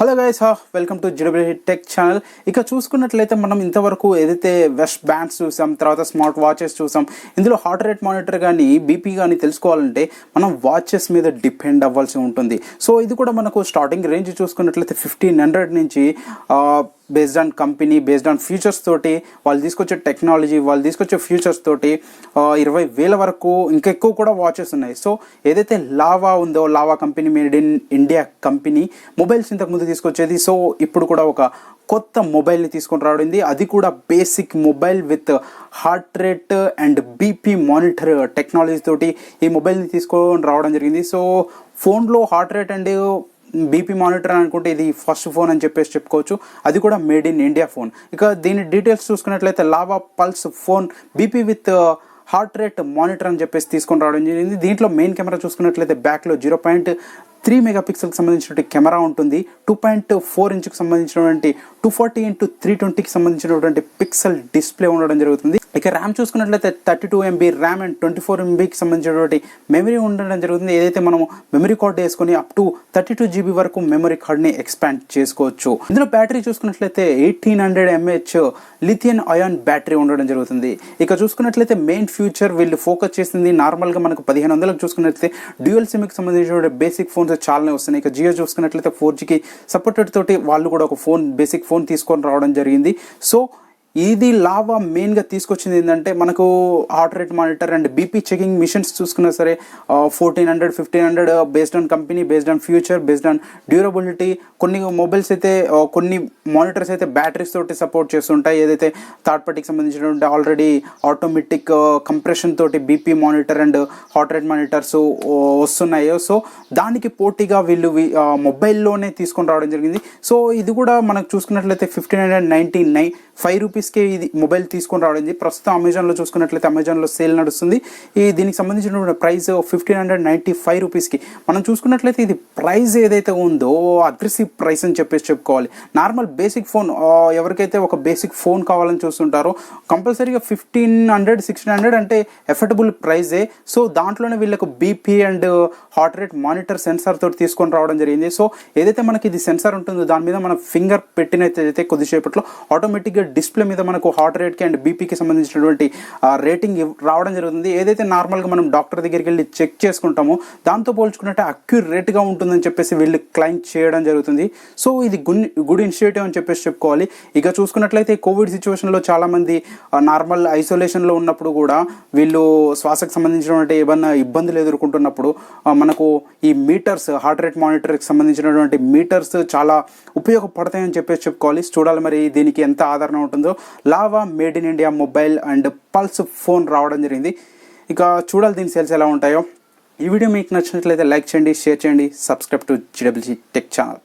Hello guys, welcome to GWT tech channel. ఇక చూసుకున్నట్లయితే మనం ఇంతవరకు ఏదైతే వెస్ట్ బ్యాండ్స్ చూసాం, తర్వాత స్మార్ట్ వాచెస్ చూసాం. ఇందులో హార్ట్ రేట్ మానిటర్ కానీ బీపీ కానీ తెలుసుకోవాలంటే మనం వాచెస్ మీద డిపెండ్ అవ్వాల్సి ఉంటుంది. సో ఇది కూడా మనకు స్టార్టింగ్ రేంజ్ చూసుకున్నట్లయితే 1500 నుంచి based on company, based on futures తోటి, వాళ్ళు తీసుకొచ్చే టెక్నాలజీ, వాళ్ళు తీసుకొచ్చే ఫ్యూచర్స్ తోటి 20,000 వరకు ఇంకా ఎక్కువ కూడా వాచెస్ ఉన్నాయి. సో ఏదైతే లావా ఉందో, lava company, made in India company mobiles ఇంతకుముందు తీసుకొచ్చేది. సో ఇప్పుడు కూడా ఒక కొత్త మొబైల్ని తీసుకొని రావడింది. అది కూడా basic mobile with heart rate and BP monitor technology తోటి ఈ మొబైల్ని తీసుకొని రావడం జరిగింది. సో ఫోన్లో heart rate and BP monitor అనుకుంటే ఇది ఫస్ట్ ఫోన్ అని చెప్పేసి చెప్పుకోవచ్చు. అది కూడా మేడ్ ఇన్ ఇండియా ఫోన్. ఇక దీని డీటెయిల్స్ చూసుకున్నట్లయితే lava pulse phone BP with heart rate monitor అని చెప్పేసి తీసుకొని రావడం జరిగింది. దీంట్లో మెయిన్ కెమెరా చూసుకున్నట్లయితే బ్యాక్లో 0.3 మెగాపిక్సెల్కి సంబంధించినటువంటి కెమెరా ఉంటుంది. 2.4 ఇంచుకి సంబంధించినటువంటి 240x320కి సంబంధించినటువంటి పిక్సెల్ డిస్ప్లే ఉండడం జరుగుతుంది. ఇక ర్యామ్ చూసుకున్నట్లయితే 32 MB ర్యామ్ అండ్ 24 MBకి సంబంధించినటువంటి మెమరీ ఉండడం జరుగుతుంది. ఏదైతే మనము మెమరీ కార్డ్ వేసుకొని అప్ టు 32 GB వరకు మెమరీ కార్డ్ని ఎక్స్పాండ్ చేసుకోవచ్చు. ఇందులో బ్యాటరీ చూసుకున్నట్లయితే 1800 mAh లిథియం అయాన్ బ్యాటరీ ఉండడం జరుగుతుంది. ఇక చూసుకున్నట్లయితే మెయిన్ ఫ్యూచర్ వీళ్ళు ఫోకస్ చేసింది నార్మల్గా మనకు 1500 చూసుకున్నట్లయితే డ్యూయల్ సిమ్కి సంబంధించిన బేసిక్ ఫోన్స్ చాలానే వస్తున్నాయి. ఇక జియో చూసుకున్నట్లయితే 4Gకి సపోర్టెడ్ తోటి వాళ్ళు కూడా ఒక బేసిక్ ఫోన్ తీసుకొని రావడం జరిగింది. సో ఇది లావా మెయిన్గా తీసుకొచ్చింది ఏంటంటే మనకు heart rate monitor and BP checking machines చూసుకున్నా సరే 1400, 1500 based on company, based on future, based on durability. కొన్ని మొబైల్స్ అయితే కొన్ని మానిటర్స్ అయితే బ్యాటరీస్ తోటి సపోర్ట్ చేస్తుంటాయి. ఏదైతే థర్డ్ పార్టీకి సంబంధించినటువంటి ఆల్రెడీ ఆటోమేటిక్ కంప్రెషన్ తోటి BP monitor and heart rate monitors వస్తున్నాయో, సో దానికి పోటీగా వీళ్ళు మొబైల్లోనే తీసుకొని రావడం జరిగింది. సో ఇది కూడా మనకు చూసుకున్నట్లయితే 1595 రూపీస్కే ఇది మొబైల్ తీసుకొని రావడం. ప్రస్తుతం అమెజాన్లో చూసుకున్నట్లయితే అమెజాన్లో సేల్ నడుస్తుంది. దీనికి సంబంధించిన ప్రైస్ 1595 రూపీస్కి. మనం చూసుకున్నట్లయితే ఇది ప్రైస్ ఏదైతే ఉందో అగ్రెసివ్ ప్రైస్ అని చెప్పేసి చెప్పుకోవాలి. నార్మల్ బేసిక్ ఫోన్ ఎవరికైతే ఒక బేసిక్ ఫోన్ కావాలని చూస్తుంటారో కంపల్సరీగా 1500, 1600 అంటే ఎఫర్డబుల్ ప్రైజే. సో దాంట్లోనే వీళ్ళకు BP and heart rate monitor sensor తోటి తీసుకొని రావడం జరిగింది. సో ఏదైతే మనకి ఇది సెన్సార్ ఉంటుందో దాని మీద మనం ఫింగర్ పెట్టినట్లయితే కొద్దిసేపట్లో ఆటోమేటిక్గా డిస్ప్లే మీద మనకు హార్ట్ రేట్కి అండ్ బీపీకి సంబంధించినటువంటి రేటింగ్ రావడం జరుగుతుంది. ఏదైతే నార్మల్గా మనం డాక్టర్ దగ్గరికి వెళ్ళి చెక్ చేసుకుంటామో దాంతో పోల్చుకున్నట్టే అక్యురేట్గా ఉంటుందని చెప్పేసి వీళ్ళు క్లైమ్ చేయడం జరుగుతుంది. సో ఇది గుడ్ ఇనిషియేటివ్ అని చెప్పేసి చెప్పుకోవాలి. ఇక చూసుకున్నట్లయితే కోవిడ్ సిచ్యువేషన్లో చాలామంది నార్మల్ ఐసోలేషన్లో ఉన్నప్పుడు కూడా వీళ్ళు శ్వాసకు సంబంధించినటువంటి ఏమన్నా ఇబ్బందులు ఎదుర్కొంటున్నప్పుడు మనకు ఈ మీటర్స్, హార్ట్ రేట్ మానిటర్కి సంబంధించినటువంటి మీటర్స్ చాలా ఉపయోగపడతాయని చెప్పేసి చెప్పుకోవాలి. చూడాలి మరి దీనికి ఎంత ఆదరణ ఉంటుందో. Lava made in India mobile and pulse phone రావడం జరిగింది. ఇక చూడాలి దీని సేల్స్ ఎలా ఉంటాయో. ఈ వీడియో మీకు నచ్చినట్లయితే లైక్ చేయండి, షేర్ చేయండి, subscribe to GWT tech channel.